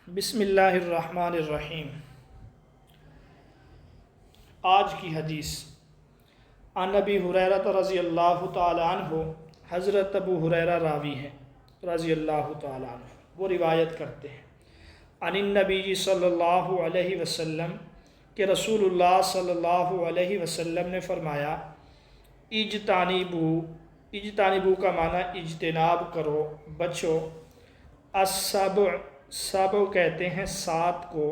بسم اللہ الرحمن الرحیم۔ آج کی حدیث عن ابی ہریرہ رضی اللہ تعالی عنہ، حضرت ابو ہریرہ راوی ہیں رضی اللہ تعالی عنہ، وہ روایت کرتے ہیں عن النبی صلی اللہ علیہ وسلم کہ رسول اللہ صلی اللہ علیہ وسلم نے فرمایا اجتانبو کا معنی اجتناب کرو، بچو، السبع، سبع کہتے ہیں سات کو،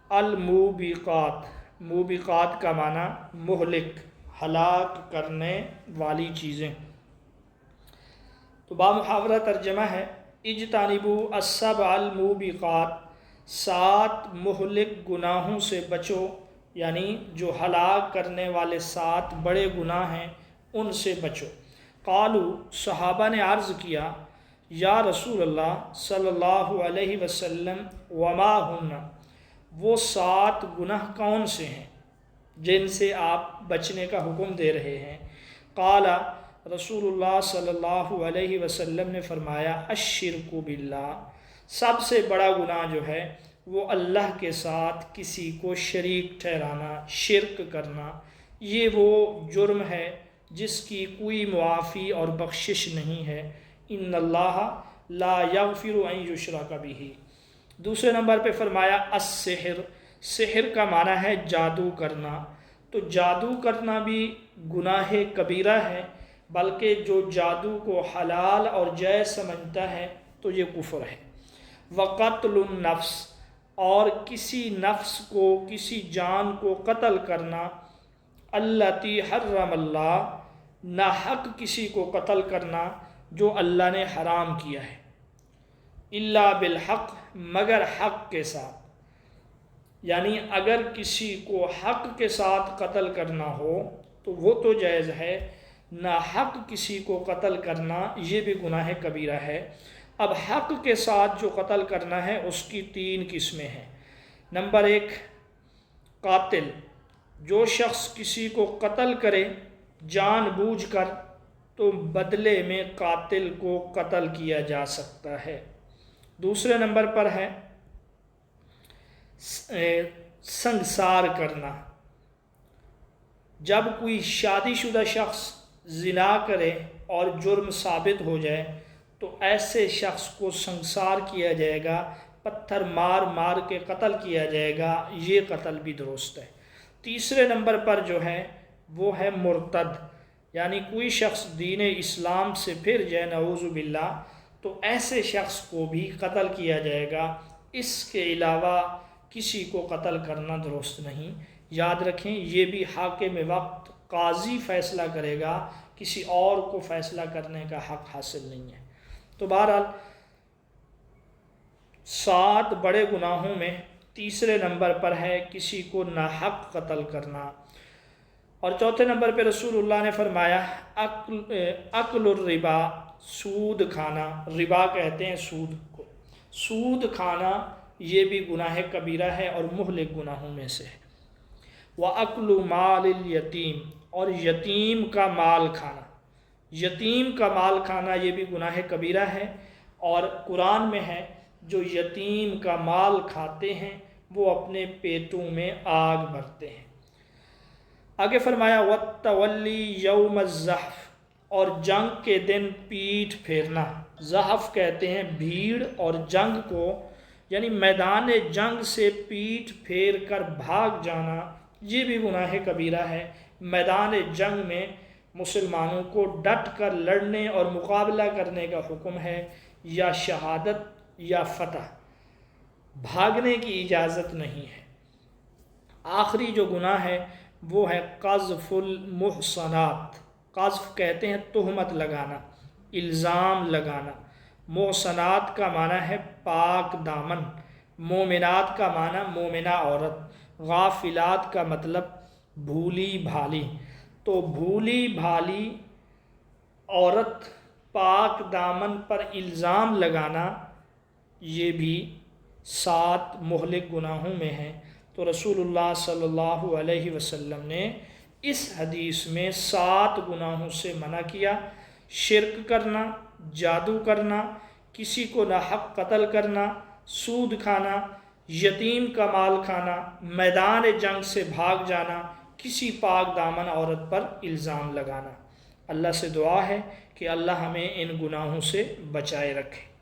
الموبقات، موبقات کا معنی مہلک، ہلاک کرنے والی چیزیں۔ تو بامحاورہ ترجمہ ہے اجتانبو السبع الموبقات، سات مہلک گناہوں سے بچو، یعنی جو ہلاک کرنے والے سات بڑے گناہ ہیں ان سے بچو۔ قالو، صحابہ نے عرض کیا یا رسول اللہ صلی اللہ علیہ وسلم وما ہن، وہ سات گناہ کون سے ہیں جن سے آپ بچنے کا حکم دے رہے ہیں؟ قال، رسول اللہ صلی اللہ علیہ وسلم نے فرمایا الشرک باللہ، سب سے بڑا گناہ جو ہے وہ اللہ کے ساتھ کسی کو شریک ٹھہرانا، شرک کرنا، یہ وہ جرم ہے جس کی کوئی معافی اور بخشش نہیں ہے۔ ان اللہ لا یغفر ان یشرک بہ۔ دوسرے نمبر پہ فرمایا السحر، سحر کا معنی ہے جادو کرنا، تو جادو کرنا بھی گناہ کبیرہ ہے، بلکہ جو جادو کو حلال اور جائز سمجھتا ہے تو یہ کفر ہے۔ وقتل النفس، اور کسی نفس کو، کسی جان کو قتل کرنا، التی حرم اللہ، ناحق کسی کو قتل کرنا جو اللہ نے حرام کیا ہے، الا بالحق، مگر حق کے ساتھ، یعنی اگر کسی کو حق کے ساتھ قتل کرنا ہو تو وہ تو جائز ہے، ناحق کسی کو قتل کرنا یہ بھی گناہ کبیرہ ہے۔ اب حق کے ساتھ جو قتل کرنا ہے اس کی تین قسمیں ہیں۔ نمبر ایک، قاتل، جو شخص کسی کو قتل کرے جان بوجھ کر تو بدلے میں قاتل کو قتل کیا جا سکتا ہے۔ دوسرے نمبر پر ہے سنگسار کرنا، جب کوئی شادی شدہ شخص زنا کرے اور جرم ثابت ہو جائے تو ایسے شخص کو سنگسار کیا جائے گا، پتھر مار مار کے قتل کیا جائے گا، یہ قتل بھی درست ہے۔ تیسرے نمبر پر جو ہے وہ ہے مرتد، یعنی کوئی شخص دین اسلام سے پھر جائے نعوذ باللہ، تو ایسے شخص کو بھی قتل کیا جائے گا، اس کے علاوہ کسی کو قتل کرنا درست نہیں۔ یاد رکھیں یہ بھی حاکم وقت قاضی فیصلہ کرے گا، کسی اور کو فیصلہ کرنے کا حق حاصل نہیں ہے۔ تو بہرحال سات بڑے گناہوں میں تیسرے نمبر پر ہے کسی کو ناحق قتل کرنا، اور چوتھے نمبر پہ رسول اللہ نے فرمایا اکل الربا، سود کھانا، ربا کہتے ہیں سود کو، سود کھانا یہ بھی گناہ کبیرہ ہے اور مہلک گناہوں میں سے ہے۔ وَأَكْلُ مَالِ الْيَتِيمِ، اور یتیم کا مال کھانا، یتیم کا مال کھانا یہ بھی گناہ کبیرہ ہے، اور قرآن میں ہے جو یتیم کا مال کھاتے ہیں وہ اپنے پیٹوں میں آگ بھرتے ہیں۔ آگے فرمایا وَالتَّوَلِّي يَوْمَ الزَّحْفِ، اور جنگ کے دن پیٹھ پھیرنا، زحف کہتے ہیں بھیڑ، اور جنگ کو یعنی میدان جنگ سے پیٹھ پھیر کر بھاگ جانا یہ بھی گناہ کبیرہ ہے۔ میدان جنگ میں مسلمانوں کو ڈٹ کر لڑنے اور مقابلہ کرنے کا حکم ہے، یا شہادت یا فتح، بھاگنے کی اجازت نہیں ہے۔ آخری جو گناہ ہے وہ ہے قذف المحصنات، قذف کہتے ہیں تہمت لگانا، الزام لگانا۔ محصنات کا معنی ہے پاک دامن، مومنات کا معنی مومنہ عورت، غافلات کا مطلب بھولی بھالی، تو بھولی بھالی عورت پاک دامن پر الزام لگانا یہ بھی سات مہلک گناہوں میں ہے۔ تو رسول اللہ صلی اللہ علیہ وسلم نے اس حدیث میں سات گناہوں سے منع کیا: شرک کرنا، جادو کرنا، کسی کو ناحق قتل کرنا، سود کھانا، یتیم کا مال کھانا، میدان جنگ سے بھاگ جانا، کسی پاک دامن عورت پر الزام لگانا۔ اللہ سے دعا ہے کہ اللہ ہمیں ان گناہوں سے بچائے رکھے۔